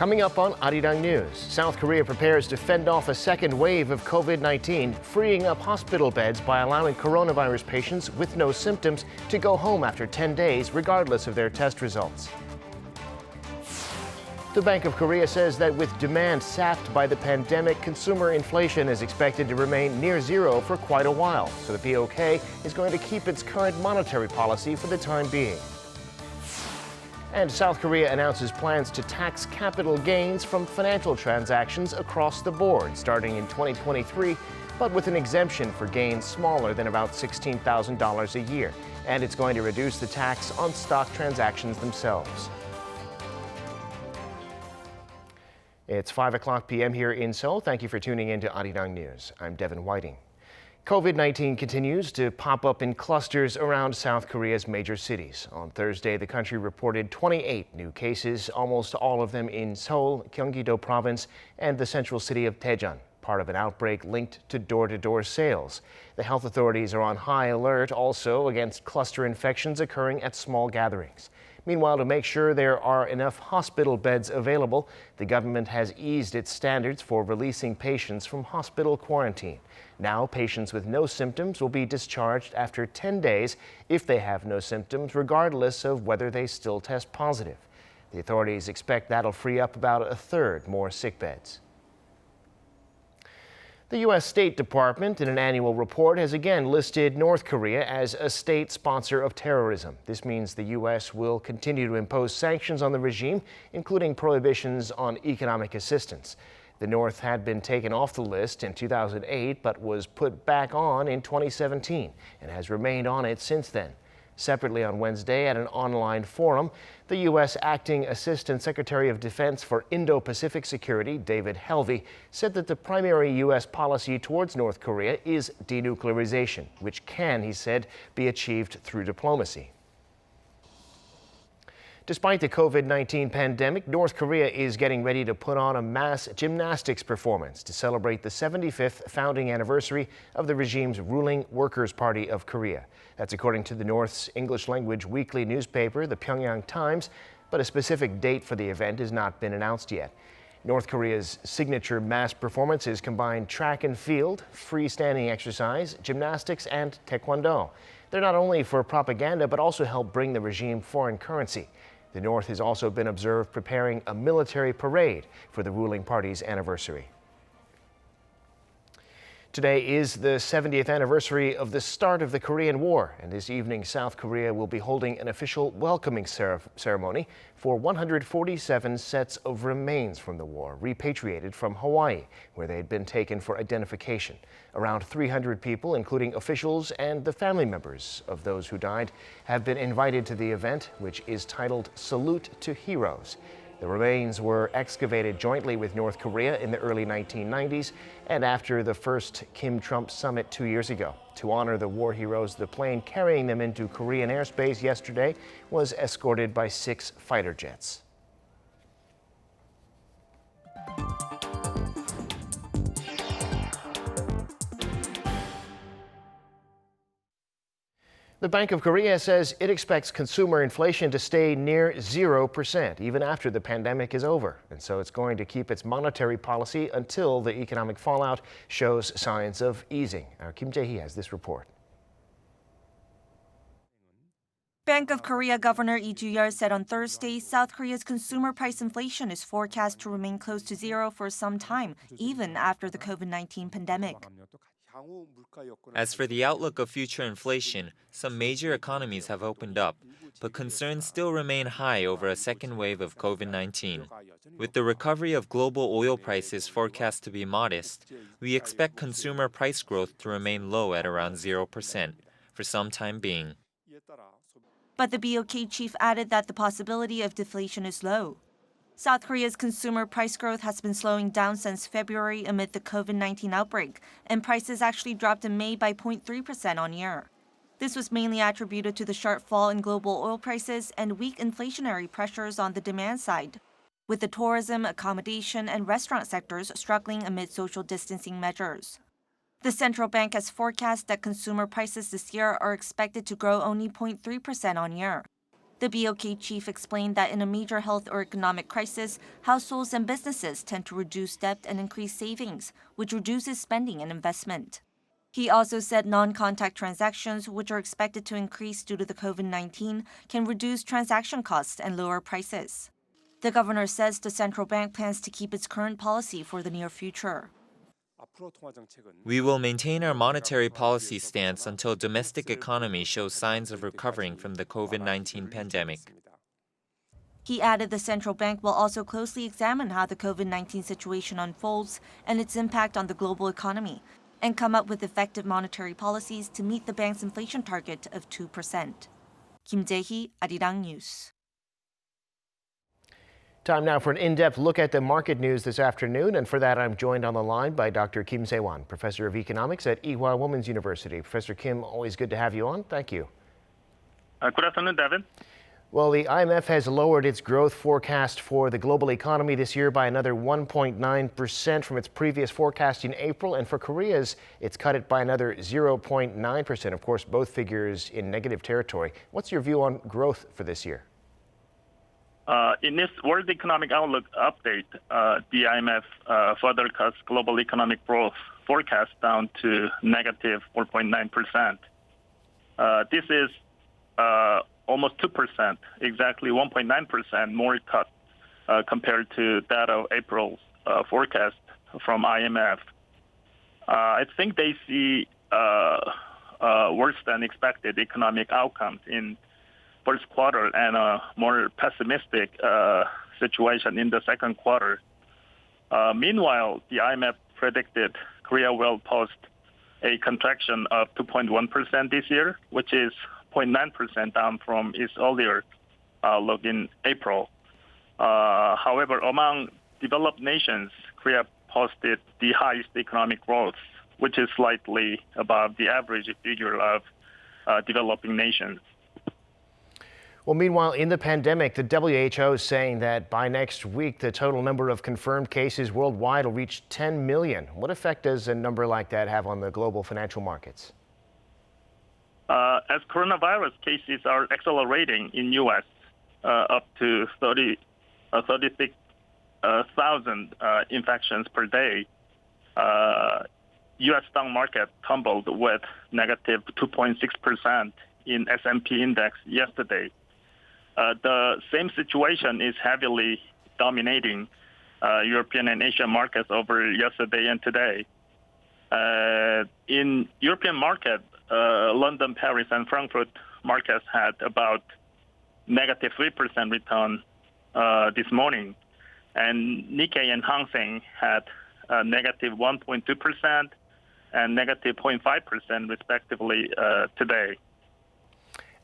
Coming up on Arirang News, South Korea prepares to fend off a second wave of COVID-19, freeing up hospital beds by allowing coronavirus patients with no symptoms to go home after 10 days, regardless of their test results. The Bank of Korea says that with demand sapped by the pandemic, consumer inflation is expected to remain near zero for quite a while. So the BOK is going to keep its current monetary policy for the time being. And South Korea announces plans to tax capital gains from financial transactions across the board, starting in 2023, but with an exemption for gains smaller than about $16,000 a year. And it's going to reduce the tax on stock transactions themselves. It's 5 p.m. here in Seoul. Thank you for tuning in to Arirang News. I'm Devin Whiting. COVID-19 continues to pop up in clusters around South Korea's major cities. On Thursday, the country reported 28 new cases, almost all of them in Seoul, Gyeonggi-do province, and the central city of Daejeon, part of an outbreak linked to door-to-door sales. The health authorities are on high alert also against cluster infections occurring at small gatherings. Meanwhile, to make sure there are enough hospital beds available, the government has eased its standards for releasing patients from hospital quarantine. Now, patients with no symptoms will be discharged after 10 days if they have no symptoms, regardless of whether they still test positive. The authorities expect that'll free up about a third more sick beds. The U.S. State Department, in an annual report, has again listed North Korea as a state sponsor of terrorism. This means the U.S. will continue to impose sanctions on the regime, including prohibitions on economic assistance. The North had been taken off the list in 2008, but was put back on in 2017 and has remained on it since then. Separately on Wednesday at an online forum, the U.S. Acting Assistant Secretary of Defense for Indo-Pacific Security, David Helvey, said that the primary U.S. policy towards North Korea is denuclearization, which can, he said, be achieved through diplomacy. Despite the COVID-19 pandemic, North Korea is getting ready to put on a mass gymnastics performance to celebrate the 75th founding anniversary of the regime's ruling Workers' Party of Korea. That's according to the North's English-language weekly newspaper, the Pyongyang Times, but a specific date for the event has not been announced yet. North Korea's signature mass performances combine track and field, freestanding exercise, gymnastics, and taekwondo. They're not only for propaganda, but also help bring the regime foreign currency. The North has also been observed preparing a military parade for the ruling party's anniversary. Today is the 70th anniversary of the start of the Korean War, and this evening South Korea will be holding an official welcoming ceremony for 147 sets of remains from the war, repatriated from Hawaii, where they had been taken for identification. Around 300 people, including officials and the family members of those who died, have been invited to the event, which is titled Salute to Heroes. The remains were excavated jointly with North Korea in the early 1990s and after the first Kim-Trump summit 2 years ago. To honor the war heroes, the plane carrying them into Korean airspace yesterday was escorted by 6 fighter jets. The Bank of Korea says it expects consumer inflation to stay near 0% even after the pandemic is over. And so it's going to keep its monetary policy until the economic fallout shows signs of easing. Our Kim Jae-hee has this report. Bank of Korea Governor Lee Ju-yeol said on Thursday South Korea's consumer price inflation is forecast to remain close to zero for some time, even after the COVID-19 pandemic. As for the outlook of future inflation, some major economies have opened up, but concerns still remain high over a second wave of COVID-19. With the recovery of global oil prices forecast to be modest, we expect consumer price growth to remain low at around 0% for some time being. But the BOK chief added that the possibility of deflation is low. South Korea's consumer price growth has been slowing down since February amid the COVID-19 outbreak, and prices actually dropped in May by 0.3% on year. This was mainly attributed to the sharp fall in global oil prices and weak inflationary pressures on the demand side, with the tourism, accommodation, and restaurant sectors struggling amid social distancing measures. The central bank has forecast that consumer prices this year are expected to grow only 0.3% on year. The BOK chief explained that in a major health or economic crisis, households and businesses tend to reduce debt and increase savings, which reduces spending and investment. He also said non-contact transactions, which are expected to increase due to the COVID-19, can reduce transaction costs and lower prices. The governor says the central bank plans to keep its current policy for the near future. We will maintain our monetary policy stance until domestic economy shows signs of recovering from the COVID-19 pandemic. He added the central bank will also closely examine how the COVID-19 situation unfolds and its impact on the global economy, and come up with effective monetary policies to meet the bank's inflation target of 2%. Kim Jae-hee, Arirang News. Time now for an in-depth look at the market news this afternoon, and for that I'm joined on the line by Dr. Kim Se-won, Professor of Economics at Ewha Women's University. Professor Kim, always good to have you on. Thank you. Good afternoon, Devin. Well, the IMF has lowered its growth forecast for the global economy this year by another 1.9% from its previous forecast in April, and for Korea's, it's cut it by another 0.9%. Of course, both figures in negative territory. What's your view on growth for this year? In this World Economic Outlook update, the IMF further cuts global economic growth forecast down to negative 4.9%. This is almost 2%, exactly 1.9% more cut compared to that of April's forecast from IMF. I think they see worse than expected economic outcomes in first quarter and a more pessimistic situation in the second quarter. Meanwhile, the IMF predicted Korea will post a contraction of 2.1% this year, which is 0.9% down from its earlier outlook in April. However, among developed nations, Korea posted the highest economic growth, which is slightly above the average figure of developing nations. Well, meanwhile, in the pandemic, the WHO is saying that by next week, the total number of confirmed cases worldwide will reach 10 million. What effect does a number like that have on the global financial markets? As coronavirus cases are accelerating in U.S., up to 36,000 infections per day, U.S. stock market tumbled with negative 2.6% in S&P index yesterday. The same situation is heavily dominating European and Asian markets over yesterday and today. In European market, London, Paris, and Frankfurt markets had about negative 3% return this morning, and Nikkei and Hang Seng had negative 1.2% and negative 0.5% respectively today.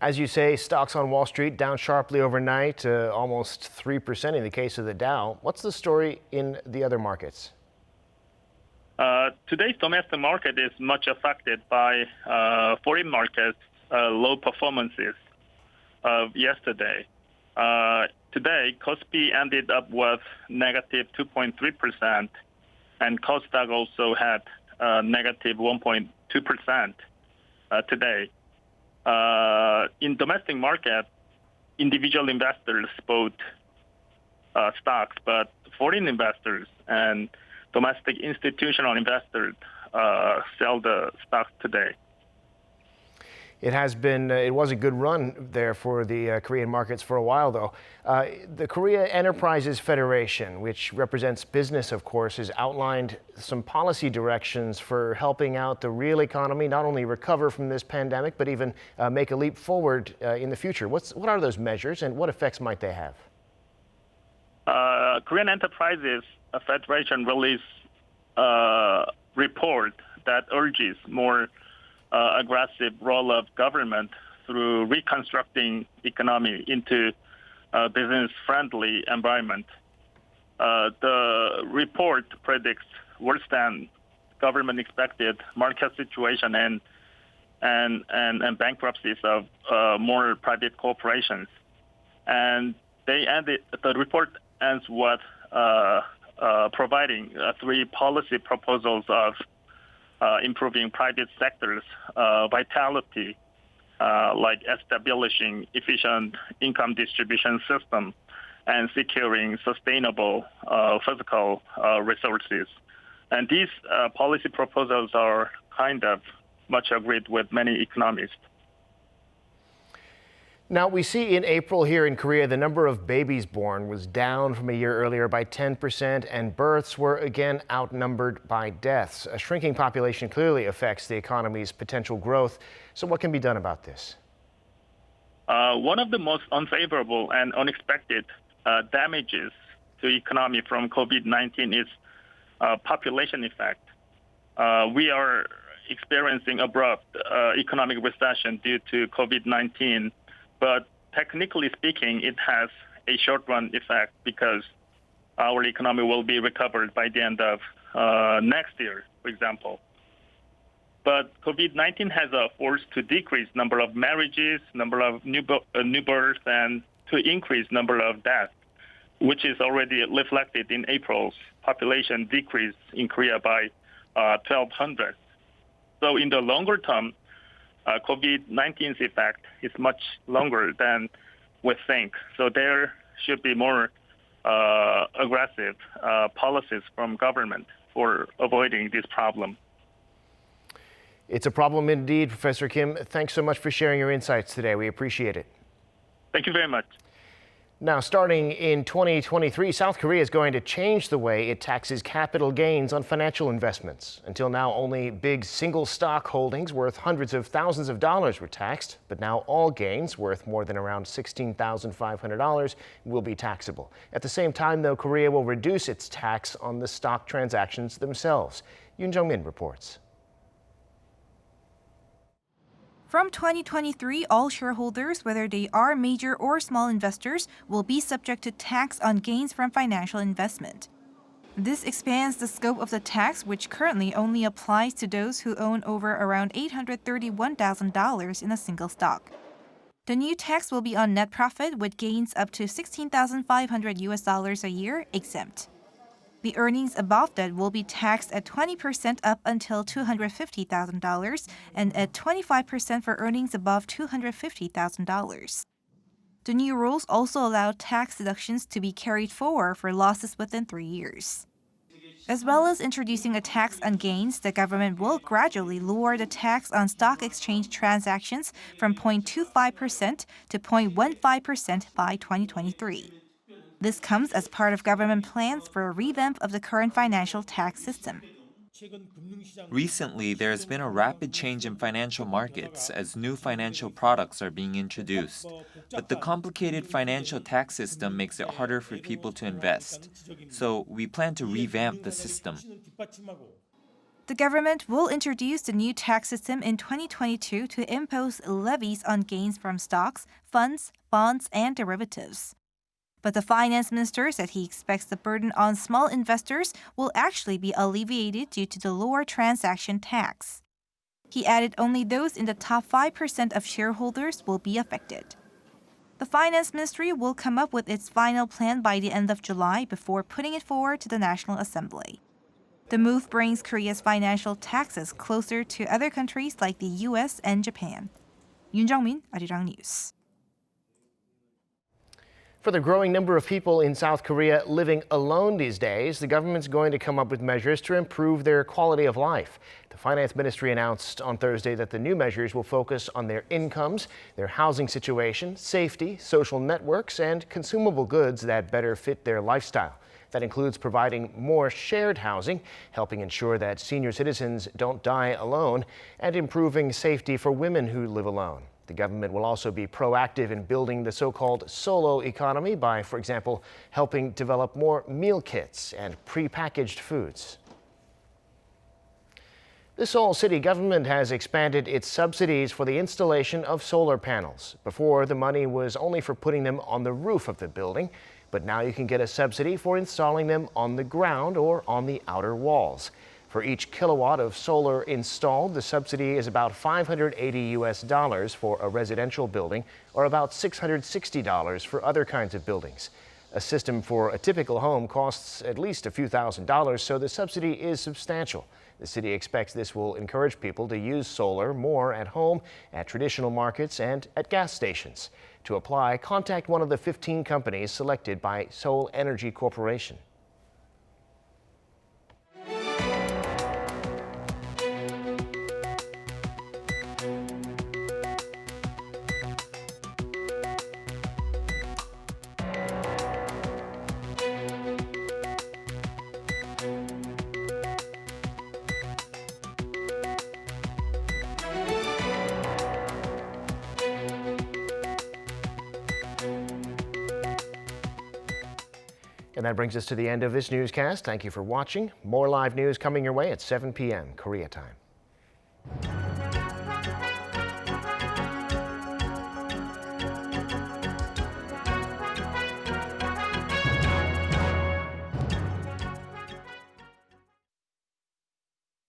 As you say, stocks on Wall Street down sharply overnight, almost 3% in the case of the Dow. What's the story in the other markets? Today's domestic market is much affected by foreign markets' low performances of yesterday. Today, Kospi ended up with negative 2.3%, and Kosdaq also had negative 1.2% today. In domestic market, individual investors bought stocks, but foreign investors and domestic institutional investors sell the stocks today. It was a good run there for the Korean markets for a while, though. The Korea Enterprises Federation, which represents business, of course, has outlined some policy directions for helping out the real economy, not only recover from this pandemic, but even make a leap forward in the future. What are those measures, and what effects might they have? Korean Enterprises Federation released a report that urges more aggressive role of government through reconstructing economy into a business-friendly environment. The report predicts worse than government expected market situation and bankruptcies of more private corporations. And the report ends with providing three policy proposals of improving private sector's vitality, like establishing efficient income distribution system and securing sustainable physical resources. And these policy proposals are kind of much agreed with many economists. Now, we see in April here in Korea, the number of babies born was down from a year earlier by 10%, and births were again outnumbered by deaths. A shrinking population clearly affects the economy's potential growth. So what can be done about this? One of the most unfavorable and unexpected damages to economy from COVID-19 is population effect. We are experiencing abrupt economic recession due to COVID-19, but technically speaking, it has a short-run effect because our economy will be recovered by the end of next year, for example. But COVID-19 has a force to decrease number of marriages, number of new births, and to increase number of deaths, which is already reflected in April's population decrease in Korea by 1,200. So in the longer term, COVID-19's effect is much longer than we think. So there should be more aggressive policies from government for avoiding this problem. It's a problem indeed, Professor Kim. Thanks so much for sharing your insights today. We appreciate it. Thank you very much. Now, starting in 2023, South Korea is going to change the way it taxes capital gains on financial investments. Until now, only big single stock holdings worth hundreds of thousands of dollars were taxed, but now all gains worth more than around $16,500 will be taxable. At the same time, though, Korea will reduce its tax on the stock transactions themselves. Yoon Jung-min reports. From 2023, all shareholders, whether they are major or small investors, will be subject to tax on gains from financial investment. This expands the scope of the tax, which currently only applies to those who own over around $831,000 in a single stock. The new tax will be on net profit with gains up to $16,500 a year exempt. The earnings above that will be taxed at 20% up until $250,000 and at 25% for earnings above $250,000. The new rules also allow tax deductions to be carried forward for losses within 3 years. As well as introducing a tax on gains, the government will gradually lower the tax on stock exchange transactions from 0.25% to 0.15% by 2023. This comes as part of government plans for a revamp of the current financial tax system. Recently, there has been a rapid change in financial markets as new financial products are being introduced. But the complicated financial tax system makes it harder for people to invest. So we plan to revamp the system. The government will introduce the new tax system in 2022 to impose levies on gains from stocks, funds, bonds, and derivatives. But the finance minister said he expects the burden on small investors will actually be alleviated due to the lower transaction tax. He added only those in the top 5% of shareholders will be affected. The finance ministry will come up with its final plan by the end of July before putting it forward to the National Assembly. The move brings Korea's financial taxes closer to other countries like the US and Japan. Yoon Jung-min, Arirang News. For the growing number of people in South Korea living alone these days, the government's going to come up with measures to improve their quality of life. The finance ministry announced on Thursday that the new measures will focus on their incomes, their housing situation, safety, social networks, and consumable goods that better fit their lifestyle. That includes providing more shared housing, helping ensure that senior citizens don't die alone, and improving safety for women who live alone. The government will also be proactive in building the so-called solo economy by, for example, helping develop more meal kits and prepackaged foods. The Seoul city government has expanded its subsidies for the installation of solar panels. Before, the money was only for putting them on the roof of the building, but now you can get a subsidy for installing them on the ground or on the outer walls. For each kilowatt of solar installed, the subsidy is about $580 for a residential building or about $660 for other kinds of buildings. A system for a typical home costs at least a few $1,000s, so the subsidy is substantial. The city expects this will encourage people to use solar more at home, at traditional markets, and at gas stations. To apply, contact one of the 15 companies selected by Seoul Energy Corporation. And that brings us to the end of this newscast. Thank you for watching. More live news coming your way at 7 p.m. Korea time.